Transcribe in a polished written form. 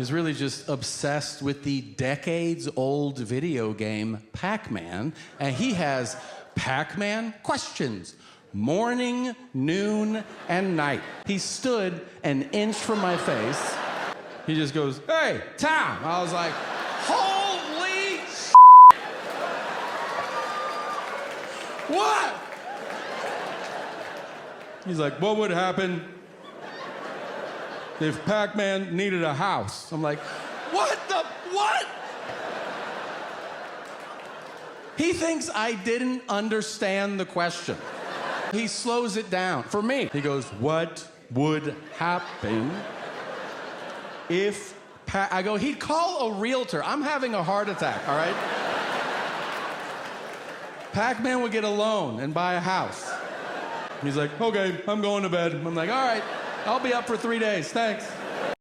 is really just obsessed with the decades-old video game Pac-Man, and he has Pac-Man questions. Morning, noon, and night. He stood an inch from my face. He just goes, "Hey, Tom." I was like, holy shit. What? He's like, "What would happen if Pac-Man needed a house?" I'm like, what? He thinks I didn't understand the question. He slows it down for me. He goes, "What would happen if I go, he'd call a realtor. I'm having a heart attack, all right? Pac-Man would get a loan and buy a house. He's like, "Okay, I'm going to bed." I'm like, "All right, I'll be up for 3 days, thanks."